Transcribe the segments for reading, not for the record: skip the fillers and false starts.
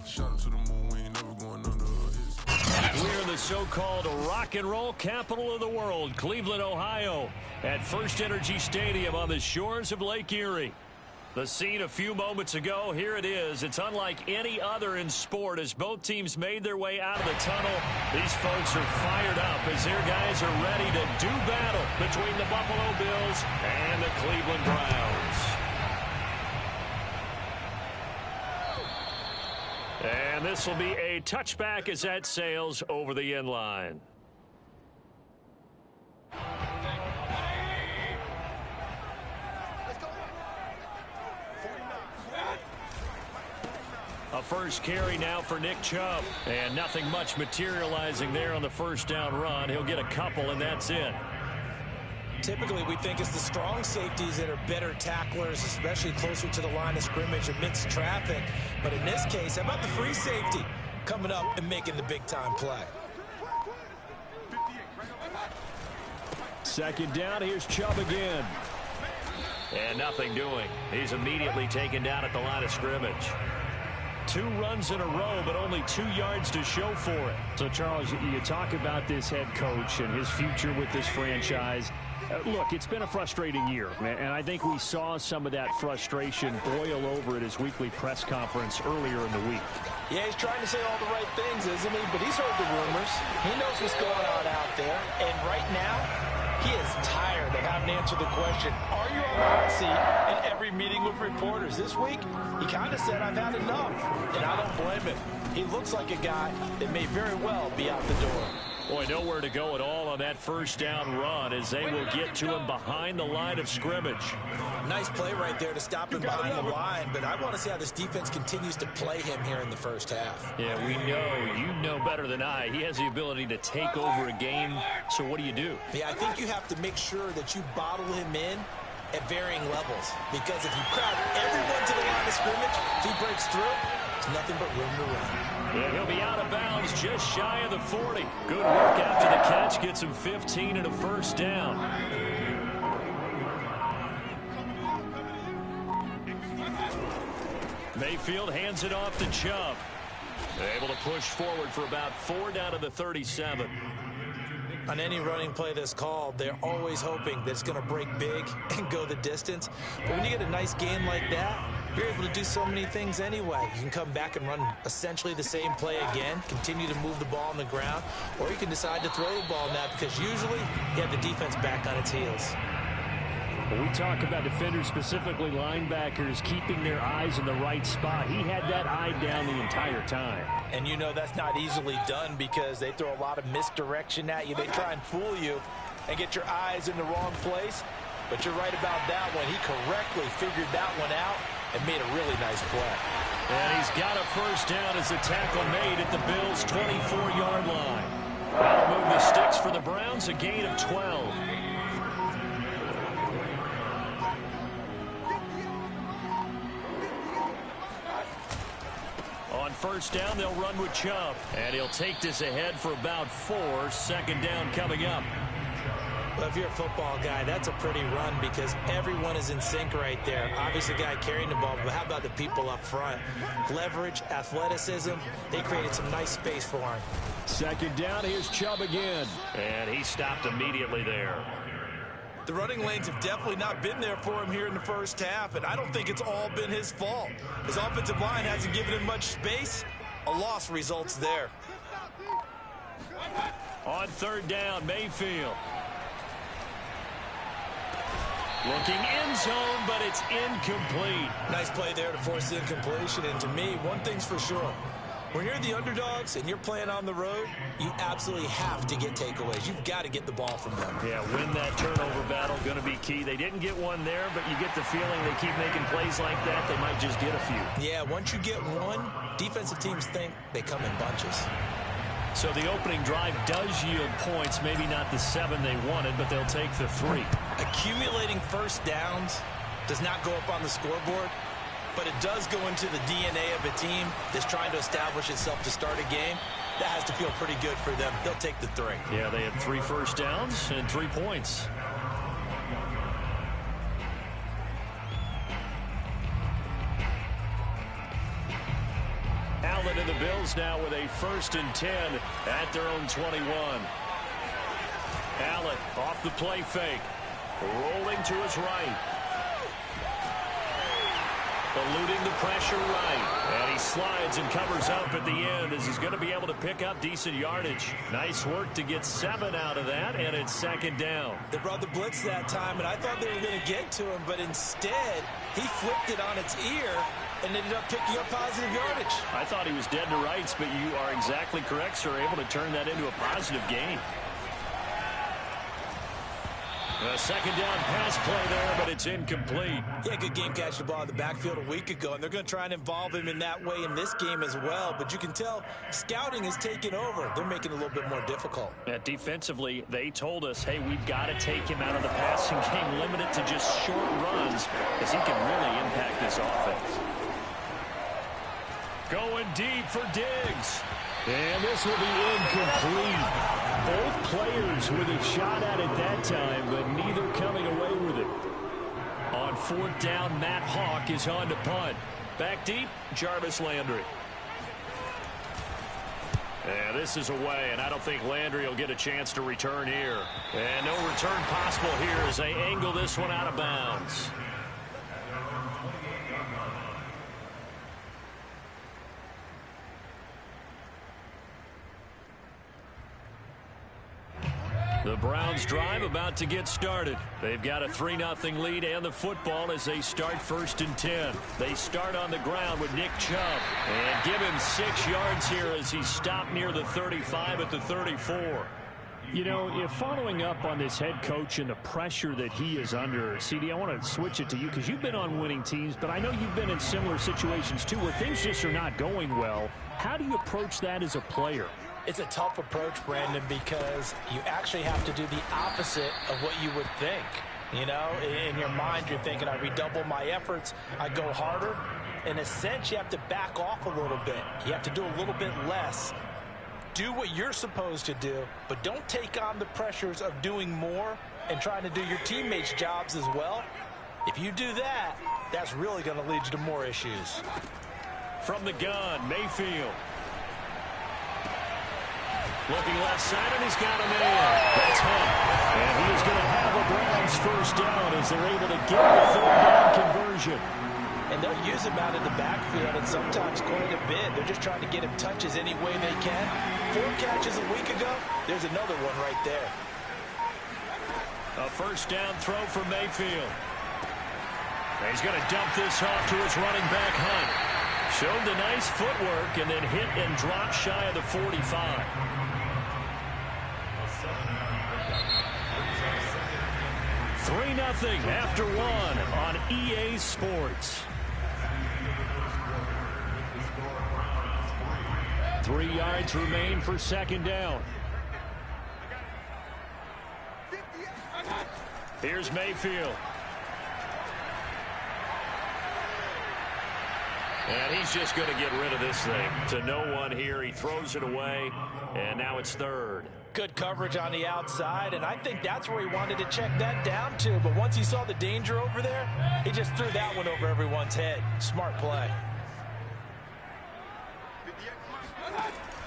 Shout out to the moon, we ain't never going under. We're in the so-called rock and roll capital of the world, Cleveland, Ohio, at First Energy Stadium on the shores of Lake Erie. The scene a few moments ago, here it is. It's unlike any other in sport as both teams made their way out of the tunnel. These folks are fired up as their guys are ready to do battle between the Buffalo Bills and the Cleveland Browns. And this will be a touchback as that sails over the end line. A first carry now for Nick Chubb. And nothing much materializing there on the first down run. He'll get a couple, and that's it. Typically, we think it's the strong safeties that are better tacklers, especially closer to the line of scrimmage amidst traffic. But in this case, how about the free safety coming up and making the big-time play? Second down, here's Chubb again. And nothing doing. He's immediately taken down at the line of scrimmage. 2 runs in a row, but only 2 yards to show for it. So, Charles, you talk about this head coach and his future with this franchise. Look, it's been a frustrating year, and I think we saw some of that frustration boil over at his weekly press conference earlier in the week. Yeah, he's trying to say all the right things, isn't he? But he's heard the rumors. He knows what's going on out there. And right now, he is tired of having to answer the question, are you on the hot seat in every meeting with reporters? This week, he kind of said, I've had enough. And I don't blame him. He looks like a guy that may very well be out the door. Boy, nowhere to go at all on that first down run as they will get to him behind the line of scrimmage. Nice play right there to stop him behind the line, but I want to see how this defense continues to play him here in the first half. Yeah, we know. You know better than I. He has the ability to take over a game, so what do you do? Yeah, I think you have to make sure that you bottle him in at varying levels, because if you crowd everyone to the line of scrimmage, if he breaks through, there's nothing but room to run. And he'll be out of bounds just shy of the 40. Good work after the catch. Gets him 15 and a first down. Mayfield hands it off to Chubb. They're able to push forward for about 4 down to the 37. On any running play that's called, they're always hoping that it's going to break big and go the distance. But when you get a nice game like that, you're able to do so many things anyway. You can come back and run essentially the same play again, continue to move the ball on the ground, or you can decide to throw the ball now because usually you have the defense back on its heels. When we talk about defenders, specifically linebackers, keeping their eyes in the right spot, he had that eye down the entire time. And you know that's not easily done because they throw a lot of misdirection at you. They try and fool you and get your eyes in the wrong place. But you're right about that one. He correctly figured that one out and made a really nice play. And he's got a first down as the tackle made at the Bills' 24-yard line. That'll move the sticks for the Browns, a gain of 12. On first down, they'll run with Chubb. And he'll take this ahead for about 4. Second down coming up. Well, if you're a football guy, that's a pretty run because everyone is in sync right there. Obviously, the guy carrying the ball, but how about the people up front? Leverage, athleticism, they created some nice space for him. Second down, here's Chubb again. And he stopped immediately there. The running lanes have definitely not been there for him here in the first half, and I don't think it's all been his fault. His offensive line hasn't given him much space. A loss results there. On third down, Mayfield. Looking end zone, but it's incomplete. Nice play there to force the incompletion. And to me, one thing's for sure. When you're the underdogs and you're playing on the road, you absolutely have to get takeaways. You've got to get the ball from them. Yeah, win that turnover battle, going to be key. They didn't get one there, but you get the feeling they keep making plays like that, they might just get a few. Yeah, once you get one, defensive teams think they come in bunches. So the opening drive does yield points, maybe not the 7 they wanted, but they'll take the 3. Accumulating first downs does not go up on the scoreboard, but it does go into the DNA of a team that's trying to establish itself to start a game. That has to feel pretty good for them. They'll take the 3. Yeah, they had 3 first downs and 3 points. And the Bills now with a 1st and 10 at their own 21. Allen off the play fake. Rolling to his right. Eluding the pressure right. And he slides and covers up at the end as he's going to be able to pick up decent yardage. Nice work to get 7 out of that, and it's 2nd down. They brought the blitz that time, and I thought they were going to get to him, but instead he flipped it on its ear and ended up picking up positive yardage. I thought he was dead to rights, but you are exactly correct, sir. Able to turn that into a positive gain. A 2nd down pass play there, but it's incomplete. Yeah, good game catching the ball in the backfield a week ago, and they're going to try and involve him in that way in this game as well. But you can tell scouting is taking over. They're making it a little bit more difficult. Defensively, they told us, hey, we've got to take him out of the passing game, limit it to just short runs, because he can really impact this offense. Going deep for Diggs. And this will be incomplete. Both players with a shot at it that time, but neither coming away with it. On 4th down, Matt Hawk is on to punt. Back deep, Jarvis Landry. Yeah, this is away, and I don't think Landry will get a chance to return here. And no return possible here as they angle this one out of bounds. The Browns drive about to get started. They've got a 3-0 lead and the football as they start 1st and 10. They start on the ground with Nick Chubb and give him 6 yards here as he stopped near the 35 at the 34. You know, if following up on this head coach and the pressure that he is under, CD, I want to switch it to you because you've been on winning teams, but I know you've been in similar situations too where things just are not going well. How do you approach that as a player? It's a tough approach, Brandon, because you actually have to do the opposite of what you would think. You know, in your mind, you're thinking, I redouble my efforts, I go harder. In a sense, you have to back off a little bit. You have to do a little bit less. Do what you're supposed to do, but don't take on the pressures of doing more and trying to do your teammates' jobs as well. If you do that, that's really going to lead you to more issues. From the gun, Mayfield. Looking left side, and he's got a man. That's Hunt. And he is going to have a Browns 1st down as they're able to get the 3rd down conversion. And they'll use him out in the backfield and sometimes quite a bit. They're just trying to get him touches any way they can. 4 catches a week ago. There's another one right there. A 1st down throw for Mayfield. And he's going to dump this off to his running back, Hunt. Showed the nice footwork and then hit and dropped shy of the 45. 3-0 after 1 on EA Sports. 3 yards remain for 2nd down. Here's Mayfield. And he's just going to get rid of this thing. To no one here. He throws it away, and now it's 3rd. Good coverage on the outside, and I think that's where he wanted to check that down to. But once he saw the danger over there, he just threw that one over everyone's head. Smart play.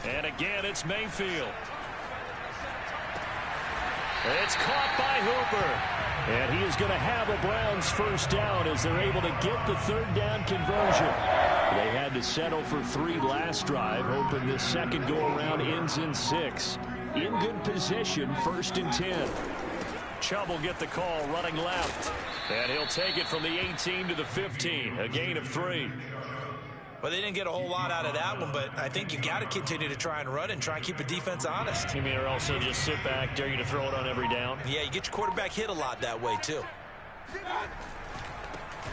And again, it's Mayfield. It's caught by Hooper. And he is going to have a Browns 1st down as they're able to get the 3rd down conversion. They had to settle for 3 last drive, hoping this second go-around ends in 6. In good position, 1st and 10. Chubb will get the call running left. And he'll take it from the 18 to the 15, a gain of 3. Well, they didn't get a whole lot out of that one, but I think you got to continue to try and run and try and keep the defense honest. You mean, or also just sit back, dare you to throw it on every down? Yeah, you get your quarterback hit a lot that way, too.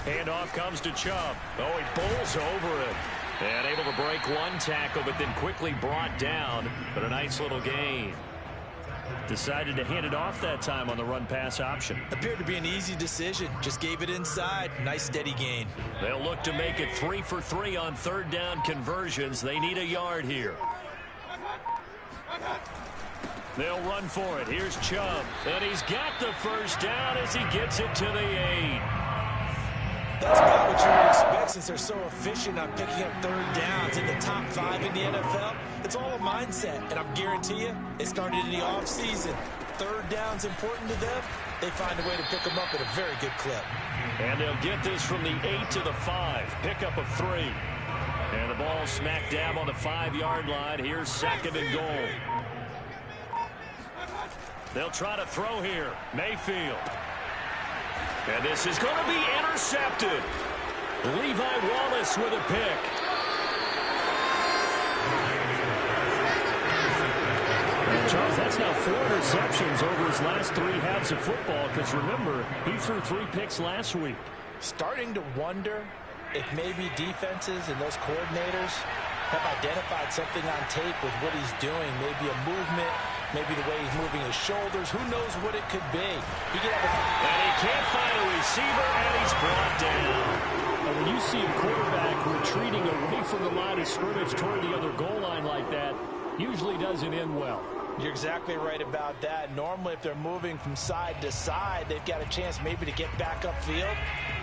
Handoff comes to Chubb. Oh, he bowls over it. And able to break 1 tackle, but then quickly brought down. But a nice little gain. Decided to hand it off that time on the run-pass option. Appeared to be an easy decision. Just gave it inside. Nice steady gain. They'll look to make it 3 for 3 on 3rd down conversions. They need a yard here. They'll run for it. Here's Chubb. And he's got the 1st down as he gets it to the 8. That's about what you would expect since they're so efficient on picking up third downs in the top 5 in the NFL. It's all a mindset, and I guarantee you, it started in the offseason. Third down's important to them. They find a way to pick them up at a very good clip. And they'll get this from the 8 to the 5. Pickup of 3. And the ball smack dab on the 5-yard line. Here's 2nd and goal. They'll try to throw here. Mayfield. And this is going to be intercepted. Levi Wallace with a pick. And Charles, that's now 4 interceptions over his last 3 halves of football, because remember, he threw 3 picks last week. Starting to wonder if maybe defenses and those coordinators have identified something on tape with what he's doing. Maybe a movement, maybe the way he's moving his shoulders. Who knows what it could be? He could have and he can't find a receiver, and he's brought down. And when you see a quarterback retreating away from the line of scrimmage toward the other goal line like that, usually doesn't end well. You're exactly right about that. Normally, if they're moving from side to side, they've got a chance maybe to get back upfield.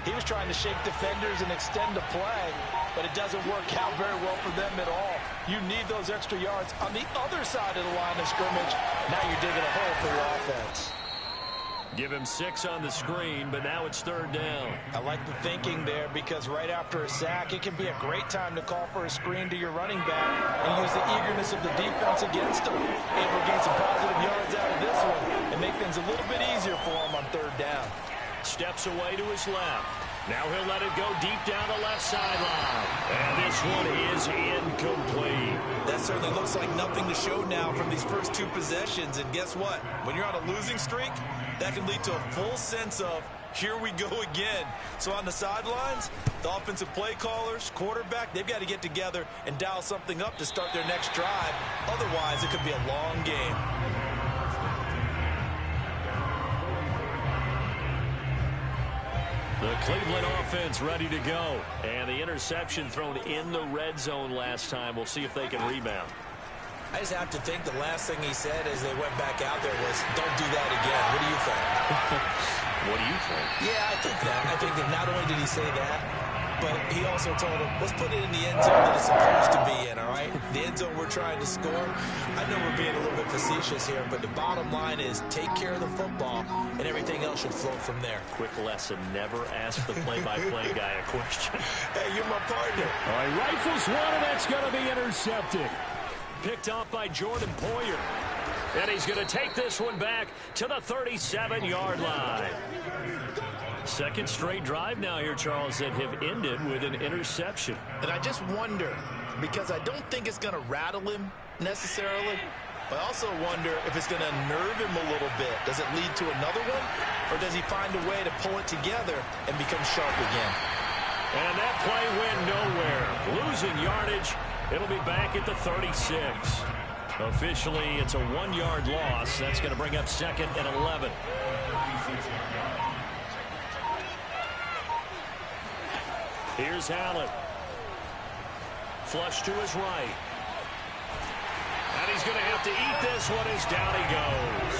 He was trying to shake defenders and extend the play, but it doesn't work out very well for them at all. You need those extra yards on the other side of the line of scrimmage. Now you're digging a hole for your offense. Give him 6 on the screen, but now it's 3rd down. I like the thinking there, because right after a sack, it can be a great time to call for a screen to your running back and use the eagerness of the defense against him. Able to gain some positive yards out of this one and make things a little bit easier for him on 3rd down. Steps away to his left. Now he'll let it go deep down the left sideline. And this one is incomplete. That certainly looks like nothing to show now from these first 2 possessions. And guess what? When you're on a losing streak, that can lead to a full sense of, here we go again. So on the sidelines, the offensive play callers, quarterback, they've got to get together and dial something up to start their next drive. Otherwise, it could be a long game. The Cleveland offense ready to go. And the interception thrown in the red zone last time. We'll see if they can rebound. I just have to think the last thing he said as they went back out there was, don't do that again. What do you think? What do you think? Yeah, I think that. I think that not only did he say that, but he also told him, let's put it in the end zone that it's supposed to be in, all right? The end zone we're trying to score. I know we're being a little bit facetious here, but the bottom line is take care of the football, and everything else should flow from there. Quick lesson, never ask the play-by-play guy a question. Hey, you're my partner. All right, rifles one, and that's going to be intercepted. Picked off by Jordan Poyer. And he's going to take this one back to the 37-yard line. 2nd straight drive now here, Charles, that have ended with an interception. And I just wonder, because I don't think it's going to rattle him necessarily, but I also wonder if it's going to unnerve him a little bit. Does it lead to another one? Or does he find a way to pull it together and become sharp again? And that play went nowhere. Losing yardage. It'll be back at the 36. Officially, it's a 1-yard loss. That's going to bring up 2nd and 11. Here's Allen. Flush to his right. And he's going to have to eat this one as down he goes.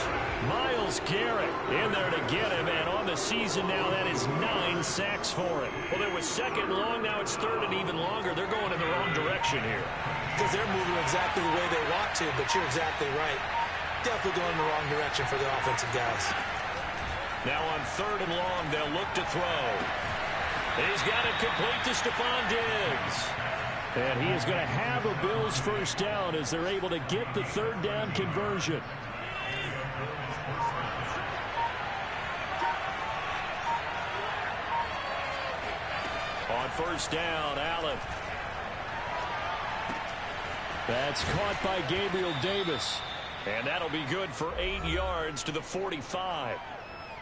Myles Garrett in there to get him, and on the season now, that is 9 sacks for him. Well, it was 2nd and long, now it's 3rd and even longer. They're going in the wrong direction here. Because they're moving exactly the way they want to, but you're exactly right. Definitely going in the wrong direction for the offensive guys. Now on 3rd and long, they'll look to throw. He's got it complete to Stephon Diggs. And he is going to have a Bills first down as they're able to get the 3rd down conversion. On 1st down, Allen. That's caught by Gabriel Davis. And that'll be good for 8 yards to the 45.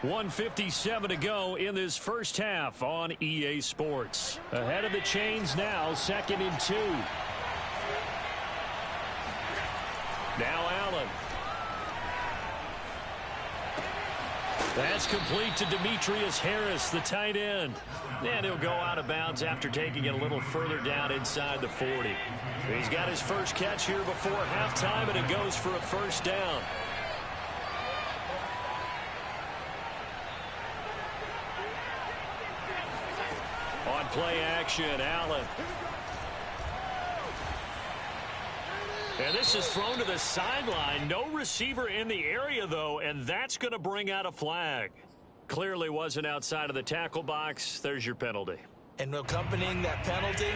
1:57 to go in this first half on EA Sports. Ahead of the chains now, 2nd and 2. Now Allen. That's complete to Demetrius Harris, the tight end. And he'll go out of bounds after taking it a little further down inside the 40. He's got his first catch here before halftime, and it goes for a first down. play action. Allen. And this is thrown to the sideline. No receiver in the area, though, and that's going to bring out a flag. Clearly wasn't outside of the tackle box. There's your penalty. And accompanying that penalty,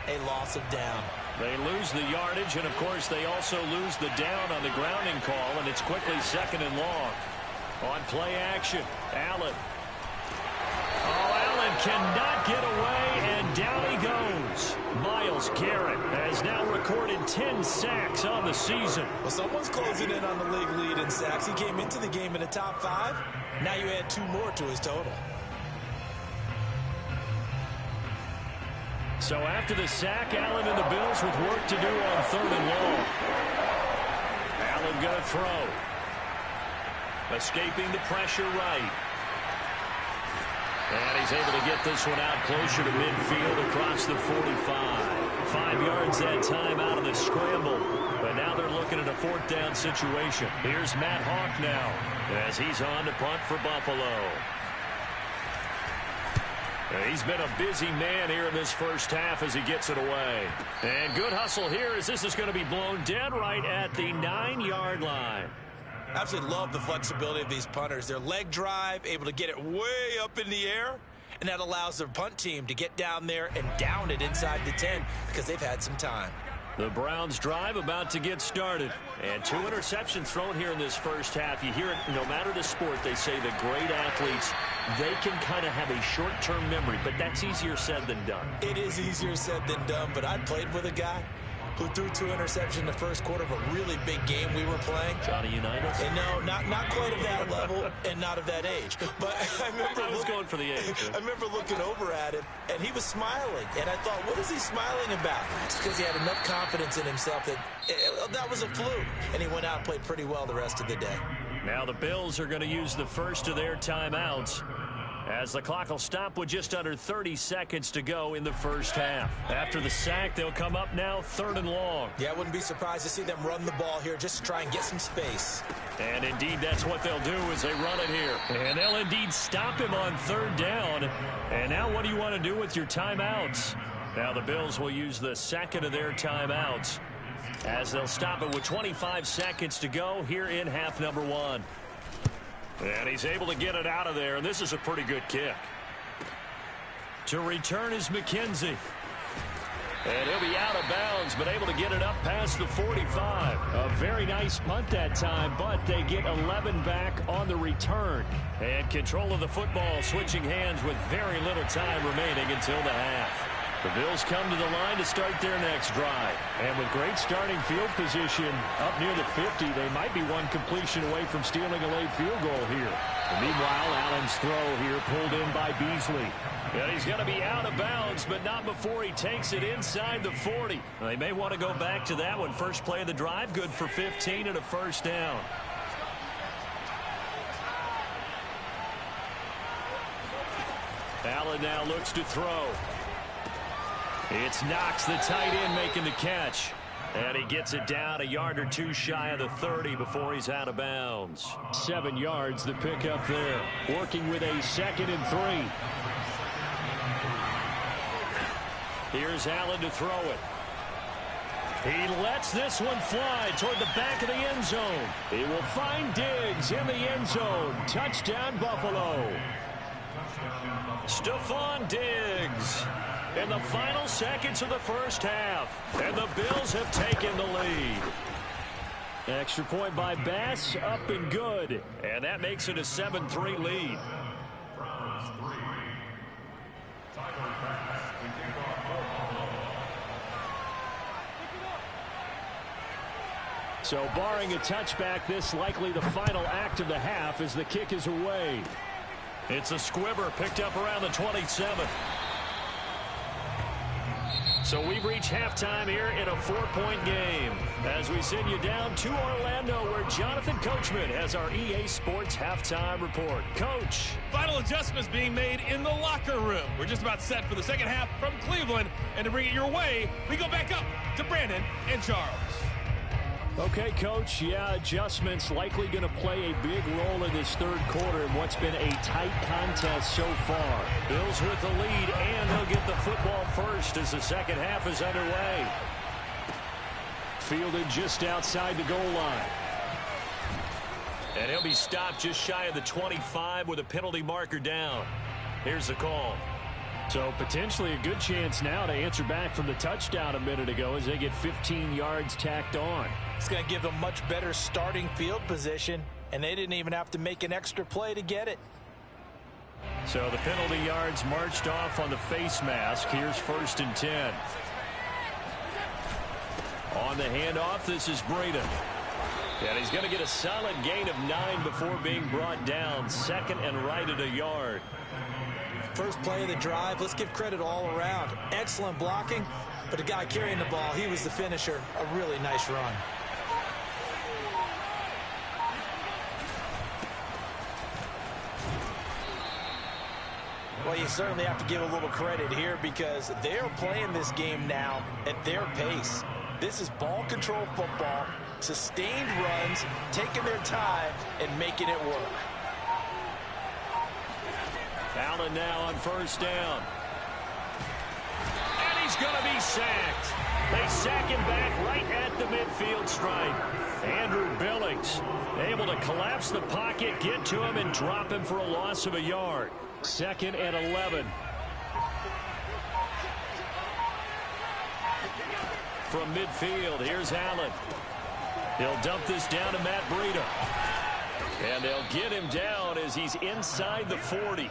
a loss of down. They lose the yardage, and, of course, they also lose the down on the grounding call, and it's quickly 2nd and long. On play action, Allen. Oh, Allen cannot get away, and down he goes. Myles Garrett has now recorded 10 sacks on the season. Well, someone's closing in on the league lead in sacks. He came into the game in the top 5. Now you add 2 more to his total. So after the sack, Allen and the Bills with work to do on 3rd and long. Allen going to throw. Escaping the pressure right. And he's able to get this one out closer to midfield across the 45. 5 yards that time out of the scramble. But now they're looking at a 4th down situation. Here's Matt Hawk now as he's on to punt for Buffalo. He's been a busy man here in this first half as he gets it away. And good hustle here as this is going to be blown dead right at the 9-yard line. Absolutely love the flexibility of these punters. Their leg drive, able to get it way up in the air, and that allows their punt team to get down there and down it inside the 10 because they've had some time. The Browns drive about to get started. And 2 interceptions thrown here in this first half. You hear it no matter the sport, they say the great athletes, they can kind of have a short-term memory, but that's easier said than done. It is easier said than done, but I played with a guy who threw 2 interceptions in the first quarter of a really big game we were playing. Johnny Unitas? And no, not quite of that level and not of that age. But I was going for the age. I remember looking over at him, and he was smiling. And I thought, what is he smiling about? It's because he had enough confidence in himself that that was a fluke. And he went out and played pretty well the rest of the day. Now the Bills are going to use the first of their timeouts, as the clock will stop with just under 30 seconds to go in the first half. After the sack, they'll come up now 3rd and long. Yeah, I wouldn't be surprised to see them run the ball here just to try and get some space. And indeed, that's what they'll do as they run it here. And they'll indeed stop him on 3rd down. And now what do you want to do with your timeouts? Now the Bills will use the 2nd of their timeouts as they'll stop it with 25 seconds to go here in half number 1. And he's able to get it out of there, and this is a pretty good kick. To return is McKenzie. And he'll be out of bounds, but able to get it up past the 45. A very nice punt that time, but they get 11 back on the return. And control of the football switching hands with very little time remaining until the half. The Bills come to the line to start their next drive. And with great starting field position up near the 50, they might be one completion away from stealing a late field goal here. And meanwhile, Allen's throw here pulled in by Beasley. And he's going to be out of bounds, but not before he takes it inside the 40. They may want to go back to that one. First play of the drive, good for 15 and a first down. Allen now looks to throw. It's Knox, the tight end, making the catch. And he gets it down a yard or 2 shy of the 30 before he's out of bounds. 7 yards, the pickup there. Working with a 2nd and 3. Here's Allen to throw it. He lets this one fly toward the back of the end zone. He will find Diggs in the end zone. Touchdown, Buffalo. Stephon Diggs in the final seconds of the first half. And the Bills have taken the lead. Extra point by Bass, up and good. And that makes it a 7-3 lead. So barring a touchback, this likely the final act of the half as the kick is away. It's a squibber picked up around the 27. So we've reached halftime here in a 4-point game as we send you down to Orlando where Jonathan Coachman has our EA Sports halftime report. Coach. Final adjustments being made in the locker room. We're just about set for the second half from Cleveland. And to bring it your way, we go back up to Brandon and Charles. Okay, Coach, yeah, adjustments likely going to play a big role in this third quarter in what's been a tight contest so far. Bills with the lead, and they'll get the football first as the second half is underway. Fielded just outside the goal line. And he'll be stopped just shy of the 25 with a penalty marker down. Here's the call. So potentially a good chance now to answer back from the touchdown a minute ago as they get 15 yards tacked on. It's going to give them much better starting field position, and they didn't even have to make an extra play to get it. So the penalty yards marched off on the face mask. Here's 1st and 10. On the handoff, this is Breida. And he's going to get a solid gain of 9 before being brought down. Second and right at a yard. First play of the drive, let's give credit all around. Excellent blocking, but the guy carrying the ball, he was the finisher. A really nice run. Well, you certainly have to give a little credit here because they're playing this game now at their pace. This is ball control football, sustained runs, taking their time and making it work. Allen now on 1st down. And he's going to be sacked. They sack him back right at the midfield stripe. Andrew Billings able to collapse the pocket, get to him, and drop him for a loss of a yard. 2nd and 11. From midfield, here's Allen. He'll dump this down to Matt Breida. And they'll get him down as he's inside the 40.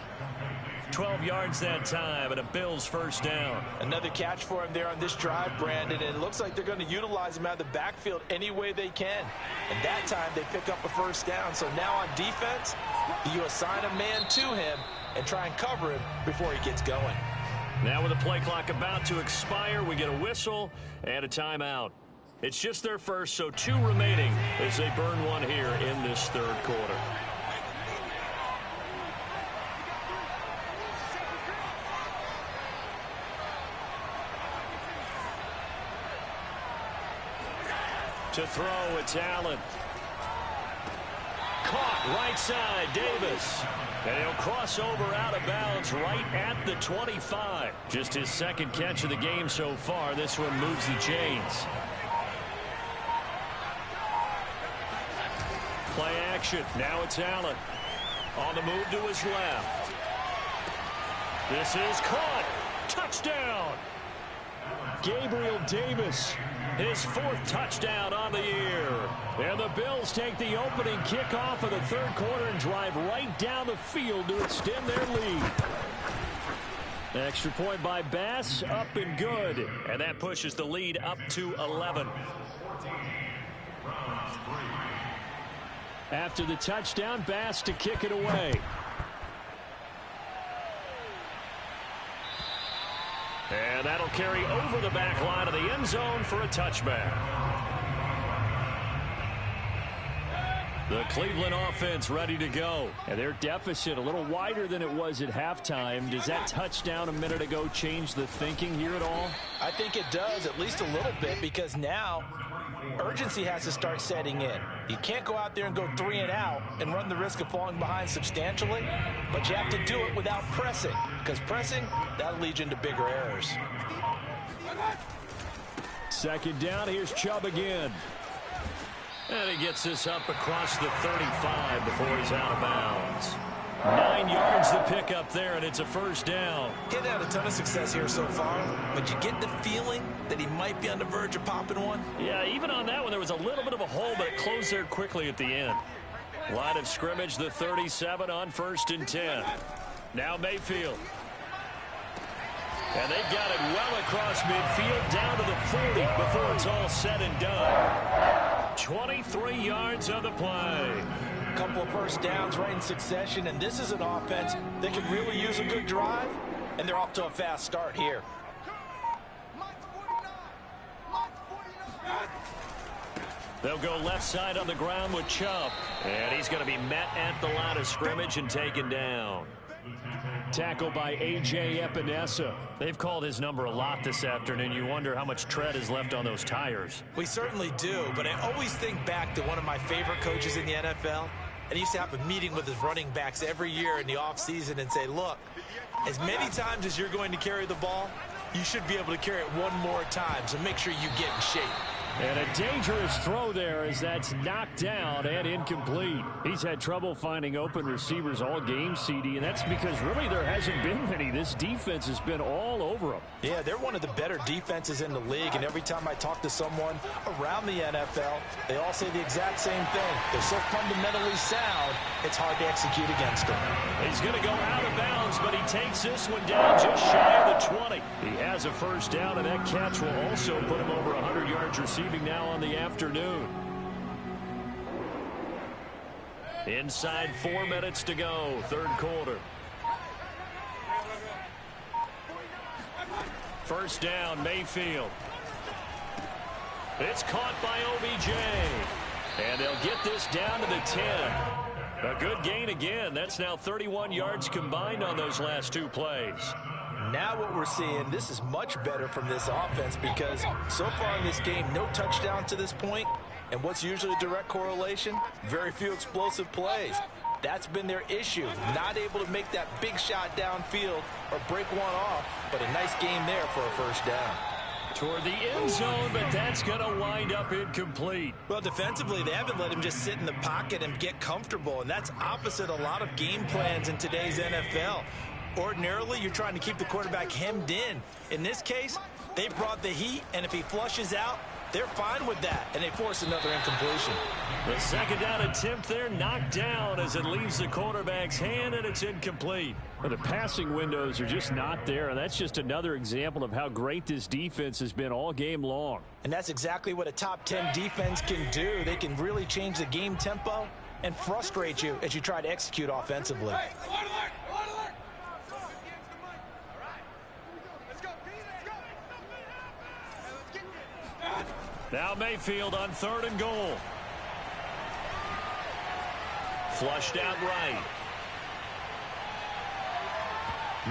12 yards that time, and a Bills 1st down. Another catch for him there on this drive, Brandon, and it looks like they're going to utilize him out of the backfield any way they can. And that time they pick up a 1st down. So now on defense, you assign a man to him and try and cover him before he gets going. Now with the play clock about to expire, we get a whistle and a timeout. It's just their first, so 2 remaining as they burn one here in this third quarter. To throw, it's Allen. Caught right side, Davis. And he'll cross over out of bounds right at the 25. Just his 2nd catch of the game so far. This one moves the chains. Play action. Now it's Allen. On the move to his left. This is caught. Touchdown. Gabriel Davis. His 4th touchdown on the year. And the Bills take the opening kickoff of the third quarter and drive right down the field to extend their lead. Extra point by Bass, up and good. And that pushes the lead up to 11. After the touchdown, Bass to kick it away. And that'll carry over the back line of the end zone for a touchback. The Cleveland offense ready to go. And their deficit a little wider than it was at halftime. Does that touchdown a minute ago change the thinking here at all? I think it does, at least a little bit, because now urgency has to start setting in. You can't go out there and go 3 and out and run the risk of falling behind substantially, but you have to do it without pressing, because pressing, that'll lead you into bigger errors. 2nd down, here's Chubb again. And he gets this up across the 35 before he's out of bounds. 9 yards to pick up there, and it's a 1st down. He's had a ton of success here so far, but you get the feeling that he might be on the verge of popping one. Yeah, even on that one, there was a little bit of a hole, but it closed there quickly at the end. Line of scrimmage, the 37 on 1st and 10. Now Mayfield. And they've got it well across midfield, down to the 40 before it's all said and done. 23 yards on the play. Couple of 1st downs right in succession, and this is an offense that can really use a good drive, and they're off to a fast start here. They'll go left side on the ground with Chubb, and he's going to be met at the line of scrimmage and taken down. tackle by A.J. Epinesa. They've called his number a lot this afternoon. You wonder how much tread is left on those tires. We certainly do, but I always think back to one of my favorite coaches in the NFL. And he used to have a meeting with his running backs every year in the offseason and say, look, as many times as you're going to carry the ball, you should be able to carry it one more time, so make sure you get in shape. And a dangerous throw there as that's knocked down and incomplete. He's had trouble finding open receivers all game, CD, and that's because really there hasn't been many. This defense has been all over them. Yeah, they're one of the better defenses in the league, and every time I talk to someone around the NFL, they all say the exact same thing. They're so fundamentally sound, it's hard to execute against them. He's going to go out of bounds, but he takes this one down just shy of the 20. He has a first down, and that catch will also put him over 100 yards receiving now on the afternoon. Inside 4 minutes to go, third quarter. First down, Mayfield. It's caught by OBJ. And they'll get this down to the 10. A good gain again. That's now 31 yards combined on those last two plays. Now what we're seeing, this is much better from this offense because so far in this game, no touchdown to this point. And what's usually a direct correlation? Very few explosive plays. That's been their issue. Not able to make that big shot downfield or break one off, but a nice game there for a first down. Toward the end zone, but that's going to wind up incomplete. Well, defensively, they haven't let him just sit in the pocket and get comfortable, and that's opposite a lot of game plans in today's NFL. Ordinarily, you're trying to keep the quarterback hemmed in. In this case, they brought the heat, and if he flushes out, they're fine with that, and they force another incompletion. The second down attempt there knocked down as it leaves the quarterback's hand, and it's incomplete. Well, the passing windows are just not there, and that's just another example of how great this defense has been all game long. And that's exactly what a top 10 defense can do. They can really change the game tempo and frustrate you as you try to execute offensively. Now Mayfield on 3rd and goal. Flushed out right.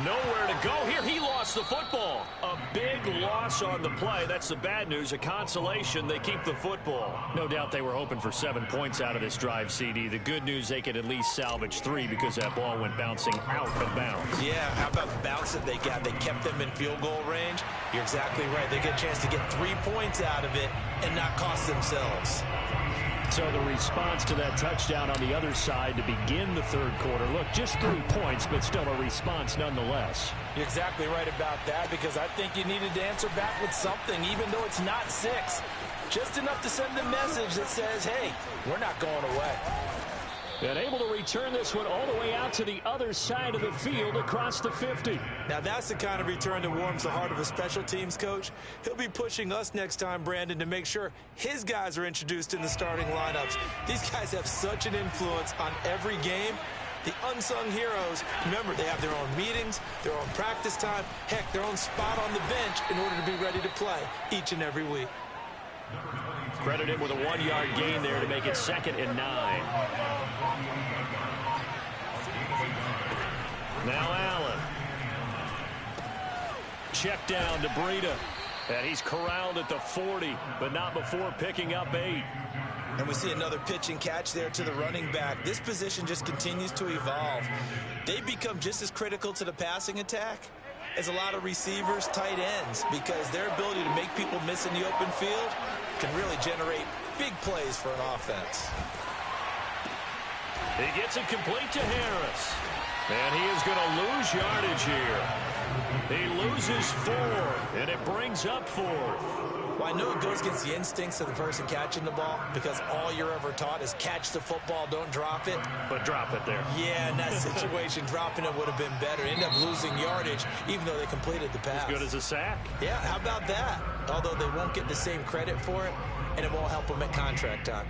Nowhere to go here. He lost the football. A big loss on the play. That's the bad news. A consolation. They keep the football. No doubt they were hoping for 7 points out of this drive, CD. The good news, they could at least salvage 3 because that ball went bouncing out of bounds. Yeah, how about the bounce that they got? They kept them in field goal range. You're exactly right. They get a chance to get 3 points out of it and not cost themselves. So the response to that touchdown on the other side to begin the third quarter. Look, just 3 points, but still a response nonetheless. You're exactly right about that because I think you needed to answer back with something, even though it's not 6. Just enough to send a message that says, hey, we're not going away. And able to return this one all the way out to the other side of the field across the 50. Now that's the kind of return that warms the heart of a special teams coach. He'll be pushing us next time, Brandon, to make sure his guys are introduced in the starting lineups. These guys have such an influence on every game. The unsung heroes, remember, they have their own meetings, their own practice time, heck, their own spot on the bench in order to be ready to play each and every week. Credit him with a 1-yard gain there to make it 2nd and 9. Now Allen. Check down to Breida. And he's corralled at the 40, but not before picking up 8. And we see another pitch and catch there to the running back. This position just continues to evolve. They become just as critical to the passing attack as a lot of receivers, tight ends, because their ability to make people miss in the open field can really generate big plays for an offense. He gets it complete to Harris. And he is going to lose yardage here. He loses 4, and it brings up 4th. Well, I know it goes against the instincts of the person catching the ball because all you're ever taught is catch the football, don't drop it. But drop it there. Yeah, in that situation, dropping it would have been better. End up losing yardage, even though they completed the pass. As good as a sack. Yeah, how about that? Although they won't get the same credit for it, and it won't help them at contract time.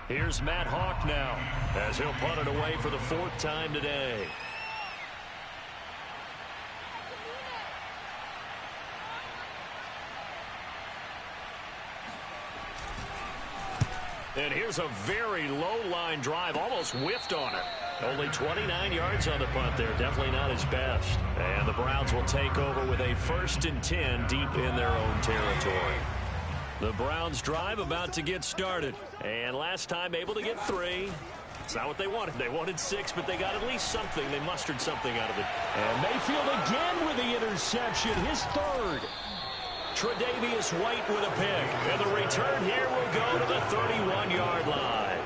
Here's Matt Hawk now as he'll punt it away for the 4th time today. And here's a very low line drive, almost whiffed on it. Only 29 yards on the punt there, definitely not his best. And the Browns will take over with a 1st and 10 deep in their own territory. The Browns drive about to get started. And last time able to get 3. It's not what they wanted. They wanted 6, but they got at least something. They mustered something out of it. And Mayfield again with the interception, his 3rd. Tre'Davious White with a pick. And the return here will go to the 31-yard line.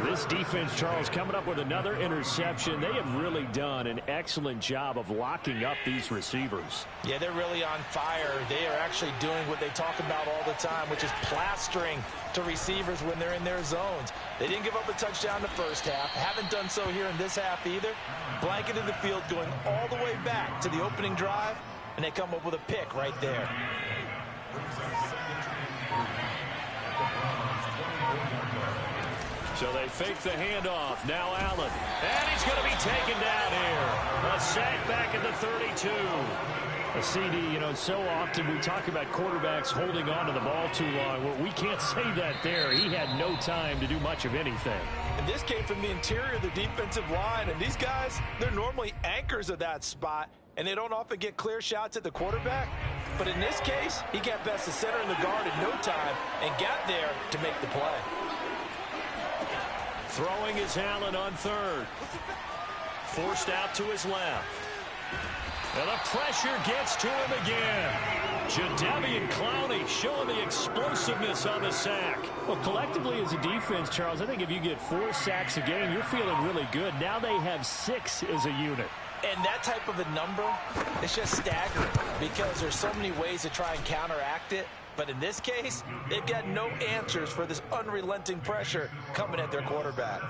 This defense, Charles, coming up with another interception. They have really done an excellent job of locking up these receivers. Yeah, they're really on fire. They are actually doing what they talk about all the time, which is plastering to receivers when they're in their zones. They didn't give up a touchdown the first half. Haven't done so here in this half either. Blanketed the field going all the way back to the opening drive, and they come up with a pick right there. So they fake the handoff. Now Allen. And he's going to be taken down here. A sack back at the 32. A CD, you know, so often we talk about quarterbacks holding on to the ball too long. Well, we can't say that there. He had no time to do much of anything. And this came from the interior of the defensive line. And these guys, they're normally anchors of that spot. And they don't often get clear shots at the quarterback. But in this case, he got past the center and the guard in no time and got there to make the play. Throwing is Allen on 3rd. Forced out to his left. And the pressure gets to him again. Jadeveon Clowney showing the explosiveness on the sack. Well, collectively as a defense, Charles, I think if you get 4 sacks a game, you're feeling really good. Now they have 6 as a unit. And that type of a number, it's just staggering because there's so many ways to try and counteract it. But in this case, they've got no answers for this unrelenting pressure coming at their quarterback.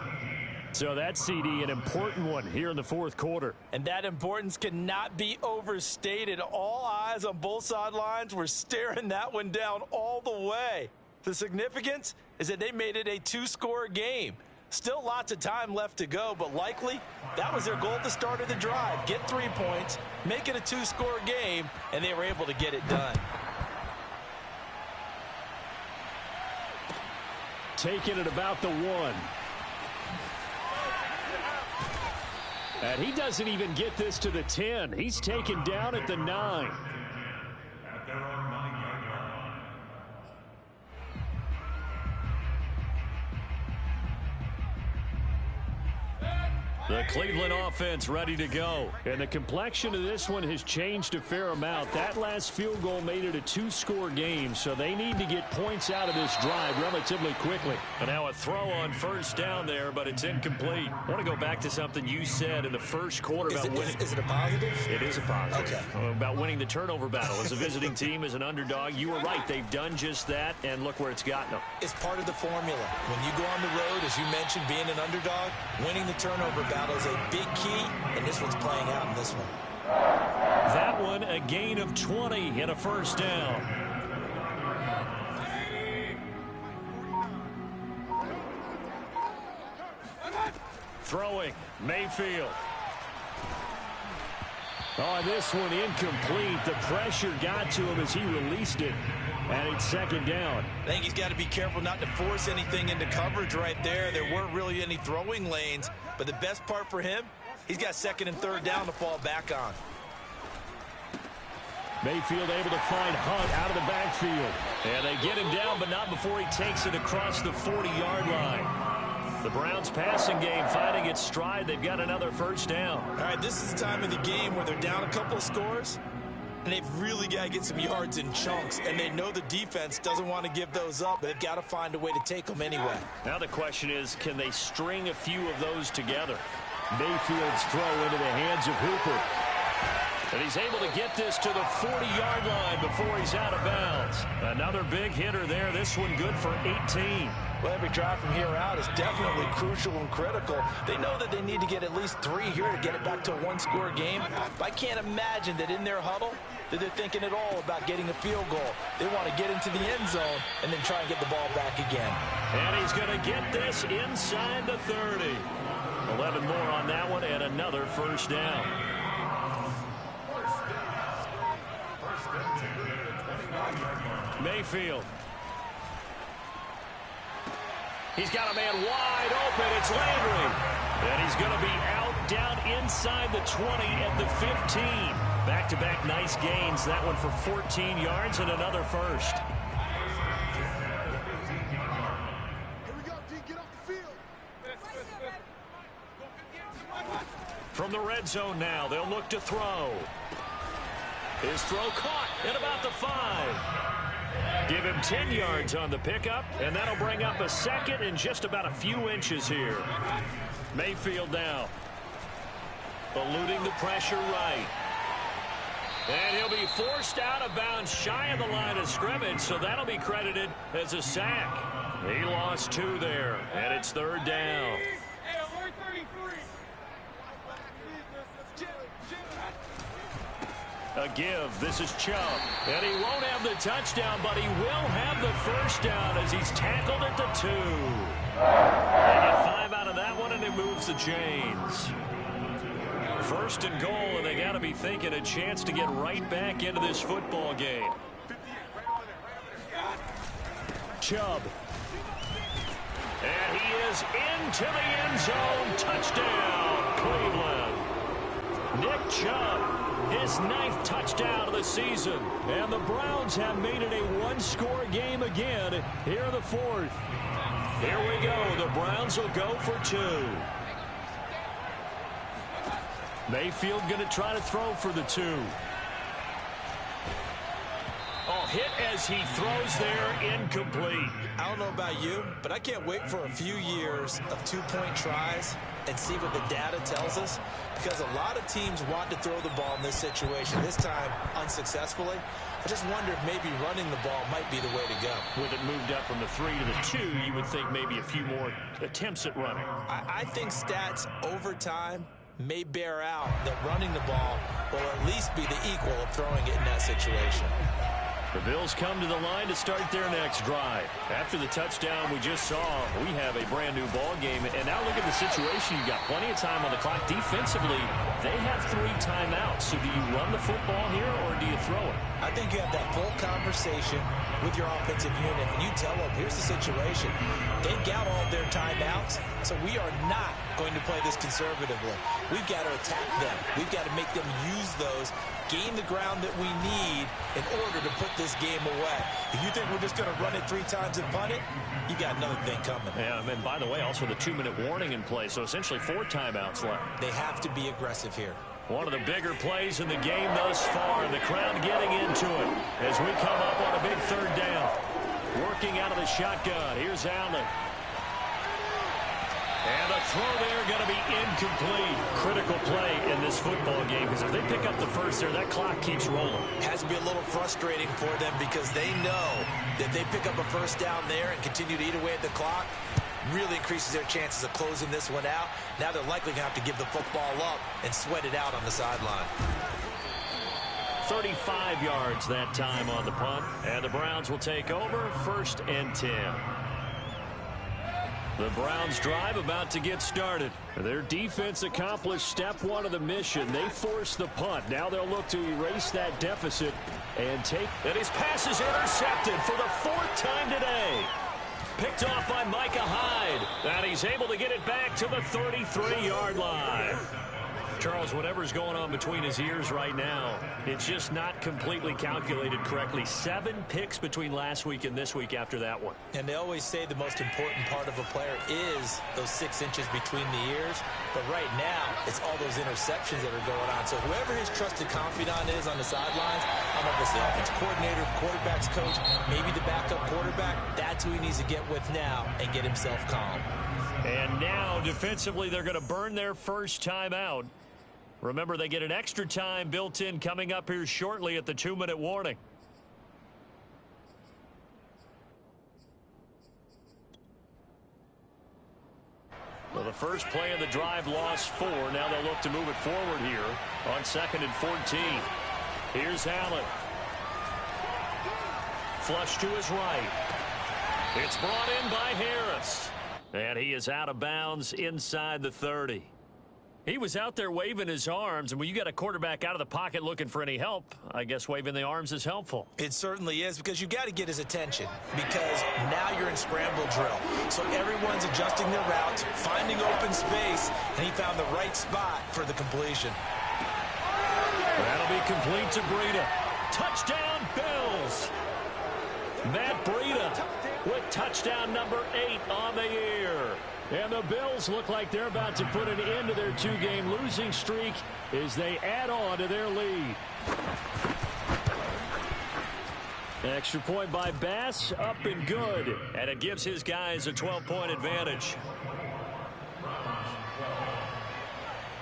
So that CD, an important one here in the 4th quarter. And that importance cannot be overstated. All eyes on both sidelines were staring that one down all the way. The significance is that they made it a 2-score game. Still lots of time left to go, but likely that was their goal at the start of the drive. Get 3 points, make it a 2-score game, and they were able to get it done. Taking it about the 1. And he doesn't even get this to the 10. He's taken down at the 9. The Cleveland offense ready to go. And the complexion of this one has changed a fair amount. That last field goal made it a 2-score game, so they need to get points out of this drive relatively quickly. And now a throw on 1st down there, but it's incomplete. I want to go back to something you said in the 1st quarter about winning. Is it a positive? It is a positive. Okay. About winning the turnover battle. As a visiting team, as an underdog, you were right. They've done just that, and look where it's gotten them. It's part of the formula. When you go on the road, as you mentioned, being an underdog, winning the turnover battle is a big key, and this one's playing out in this one. That one, a gain of 20 and a 1st down. Throwing, Mayfield. Oh, this one incomplete. The pressure got to him as he released it, and it's 2nd down. I think he's got to be careful not to force anything into coverage right there. There weren't really any throwing lanes, but the best part for him, he's got 2nd and 3rd down to fall back on. Mayfield able to find Hunt out of the backfield. And they get him down, but not before he takes it across the 40-yard line. The Browns passing game finding its stride. They've got another 1st down. All right, this is the time of the game where they're down a couple of scores, and they've really got to get some yards in chunks, and they know the defense doesn't want to give those up, but they've got to find a way to take them anyway. Now the question is, can they string a few of those together? Mayfield's throw into the hands of Hooper. And he's able to get this to the 40-yard line before he's out of bounds. Another big hitter there. This one good for 18. Well, every drive from here out is definitely crucial and critical. They know that they need to get at least 3 here to get it back to a 1-score game. But I can't imagine that in their huddle, that they're thinking at all about getting a field goal. They want to get into the end zone and then try and get the ball back again. And he's going to get this inside the 30. 11 more on that one and another first down. Mayfield. He's got a man wide open. It's Landry. And he's going to be out down inside the 20 at the 15. Back-to-back nice gains. That one for 14 yards and another first. Here we go, D. Get off the field. From the red zone now, they'll look to throw. His throw caught at about the 5. Give him 10 yards on the pickup, and that'll bring up a second and just about a few inches here. Mayfield now. Eluding the pressure right. And he'll be forced out of bounds shy of the line of scrimmage, so that'll be credited as a sack. He lost 2 there, and it's third down. A give. This is Chubb. And he won't have the touchdown, but he will have the first down as he's tackled at the 2. They get 5 out of that one, and it moves the chains. First and goal, and they got to be thinking a chance to get right back into this football game. Chubb. And he is into the end zone. Touchdown, Cleveland. Nick Chubb. His 9th touchdown of the season. And the Browns have made it a one-score game again here in the 4th. Here we go. The Browns will go for 2. Mayfield going to try to throw for the 2. Oh, hit as he throws there, incomplete. I don't know about you, but I can't wait for a few years of 2-point tries and see what the data tells us, because a lot of teams want to throw the ball in this situation, this time unsuccessfully. I just wonder if maybe running the ball might be the way to go. With it moved up from the 3 to the 2, you would think maybe a few more attempts at running. I think stats over time may bear out that running the ball will at least be the equal of throwing it in that situation. The Bills come to the line to start their next drive. After the touchdown we just saw, we have a brand new ball game. And now look at the situation. You've got plenty of time on the clock. Defensively, they have 3 timeouts. So do you run the football here or do you throw it? I think you have that full conversation with your offensive unit, and you tell them, here's the situation. They've got all their timeouts, so we are not going to play this conservatively. We've got to attack them. We've got to make them use those, gain the ground that we need in order to put this game away. If you think we're just going to run it 3 times and punt it, you got another thing coming. Yeah, and by the way, also the 2-minute warning in play, so essentially 4 timeouts left. They have to be aggressive here. One of the bigger plays in the game thus far. The crowd getting into it as we come up on a big 3rd down. Working out of the shotgun. Here's Allen. And the throw there going to be incomplete. Critical play in this football game, because if they pick up the first there, that clock keeps rolling. Has to be a little frustrating for them, because they know that they pick up a first down there and continue to eat away at the clock, really increases their chances of closing this one out. Now they're likely going to have to give the football up and sweat it out on the sideline. 35 yards that time on the punt, and the Browns will take over 1st and 10. The Browns drive about to get started. Their defense accomplished step 1 of the mission. They forced the punt. Now they'll look to erase that deficit and take. And his pass is intercepted for the 4th time today. Picked off by Micah Hyde. And he's able to get it back to the 33-yard line. Charles, whatever's going on between his ears right now, it's just not completely calculated correctly. 7 picks between last week and this week after that one. And they always say the most important part of a player is those 6 inches between the ears. But right now, it's all those interceptions that are going on. So whoever his trusted confidant is on the sidelines, I don't know if it's the offensive coordinator, quarterback's coach, maybe the backup quarterback, that's who he needs to get with now and get himself calm. And now, defensively, they're going to burn their first timeout. Remember, they get an extra time built in coming up here shortly at the 2-minute warning. Well, the first play of the drive lost 4. Now they'll look to move it forward here on 2nd and 14. Here's Allen. Flush to his right. It's brought in by Harris. And he is out of bounds inside the 30. He was out there waving his arms, and when you got a quarterback out of the pocket looking for any help, I guess waving the arms is helpful. It certainly is, because you've got to get his attention, because now you're in scramble drill. So everyone's adjusting their routes, finding open space, and he found the right spot for the completion. That'll be complete to Breida. Touchdown, Bills! Matt Breida with touchdown number 8 on the year. And the Bills look like they're about to put an end to their 2-game losing streak as they add on to their lead. Extra point by Bass, up and good. And it gives his guys a 12-point advantage.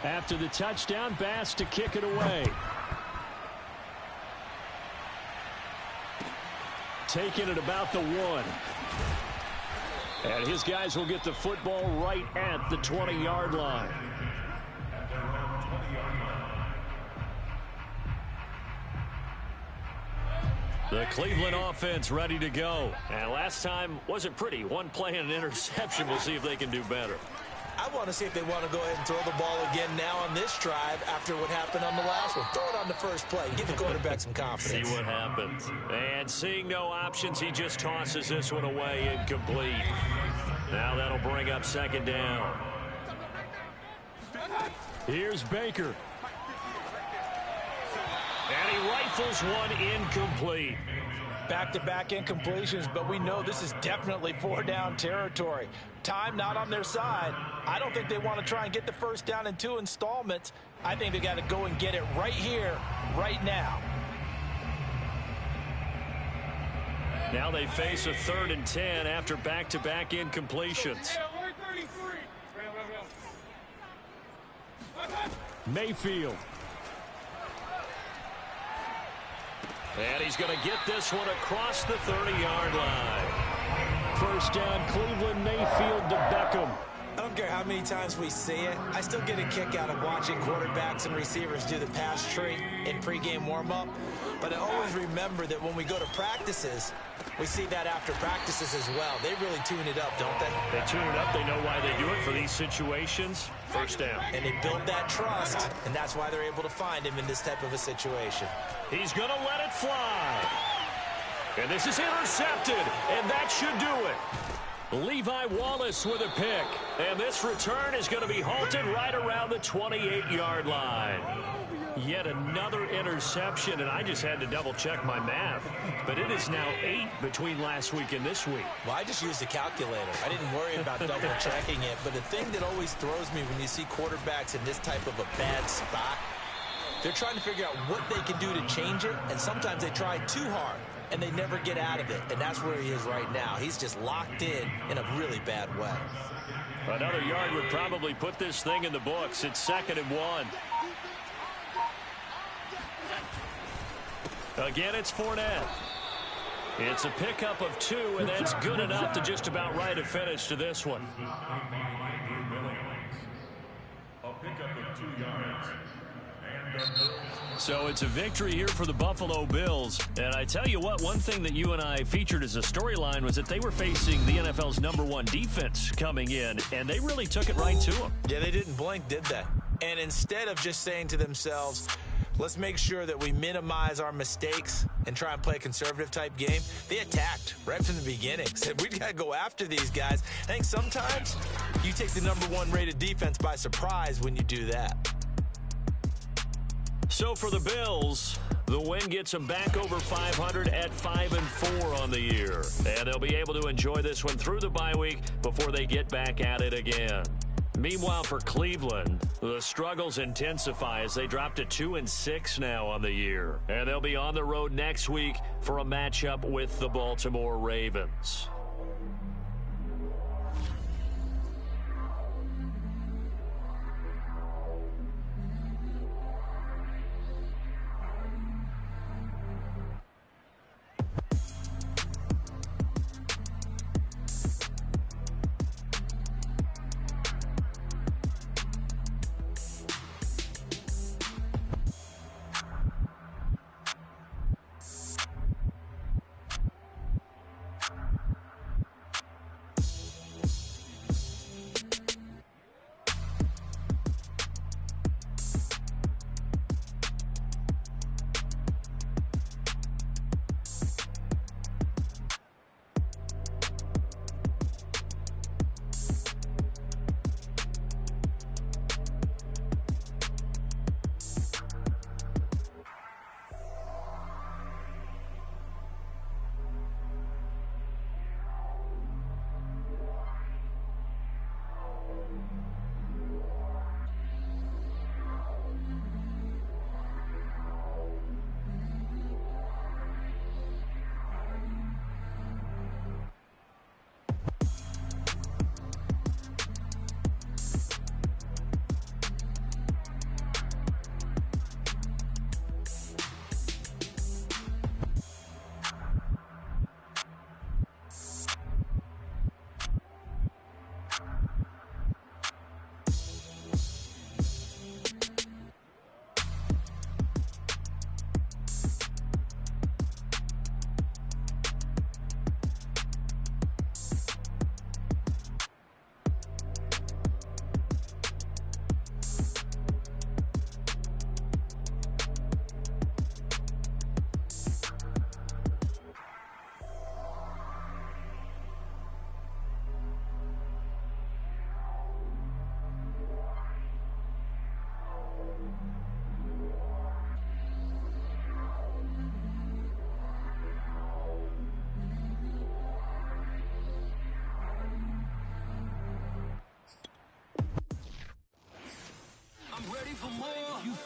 After the touchdown, Bass to kick it away. Taking it about the 1. And his guys will get the football right at the 20-yard line. The Cleveland offense ready to go. And last time wasn't pretty. One play and an interception. We'll see if they can do better. I want to see if they want to go ahead and throw the ball again now on this drive after what happened on the last one. Throw it on the first play. Give the quarterback some confidence. See what happens. And seeing no options, he just tosses this one away incomplete. Now that'll bring up second down. Here's Baker. And he rifles one incomplete. Back-to-back incompletions, but we know this is definitely 4-down territory. Time not on their side. I don't think they want to try and get the first down in 2 installments. I think they got to go and get it right here, right now. Now they face a 3rd and 10 after back-to-back incompletions. Mayfield. And he's going to get this one across the 30-yard line. First down, Cleveland. Mayfield to Beckham. I don't care how many times we see it. I still get a kick out of watching quarterbacks and receivers do the pass tree in pregame warm-up. But I always remember that when we go to practices, we see that after practices as well. They really tune it up, don't they? They tune it up. They know why they do it for these situations. First down. And they build that trust, and that's why they're able to find him in this type of a situation. He's going to let it fly. And this is intercepted, and that should do it. Levi Wallace with a pick. And this return is going to be halted right around the 28-yard line. Yet another interception, and I just had to double-check my math. But it is now 8 between last week and this week. Well, I just used a calculator. I didn't worry about double-checking it. But the thing that always throws me when you see quarterbacks in this type of a bad spot, they're trying to figure out what they can do to change it, and sometimes they try too hard, and they never get out of it. And that's where he is right now. He's just locked in a really bad way. Another yard would probably put this thing in the books. It's 2nd and 1. Again, it's Fournette. It's a pickup of 2, and that's good enough to just about write a finish to this one. A pickup of 2 yards. So it's a victory here for the Buffalo Bills. And I tell you what, one thing that you and I featured as a storyline was that they were facing the NFL's #1 defense coming in, and they really took it right to them. Yeah, they didn't blink, did they? And instead of just saying to themselves, let's make sure that we minimize our mistakes and try and play a conservative type game, they attacked right from the beginning. Said, we got to go after these guys. I think sometimes you take the #1 rated defense by surprise when you do that. So for the Bills, the win gets them back over 500 at 5-4 on the year. And they'll be able to enjoy this one through the bye week before they get back at it again. Meanwhile, for Cleveland, the struggles intensify as they drop to 2-6 now on the year. And they'll be on the road next week for a matchup with the Baltimore Ravens.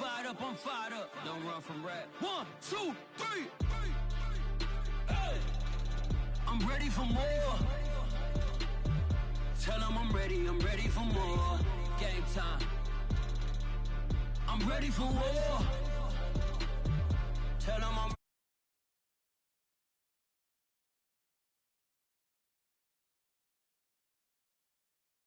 fired up, I'm fired up. Don't run from rap. 1, 2, 3. I'm ready for more. Tell them I'm ready for more. Game time. I'm ready for war.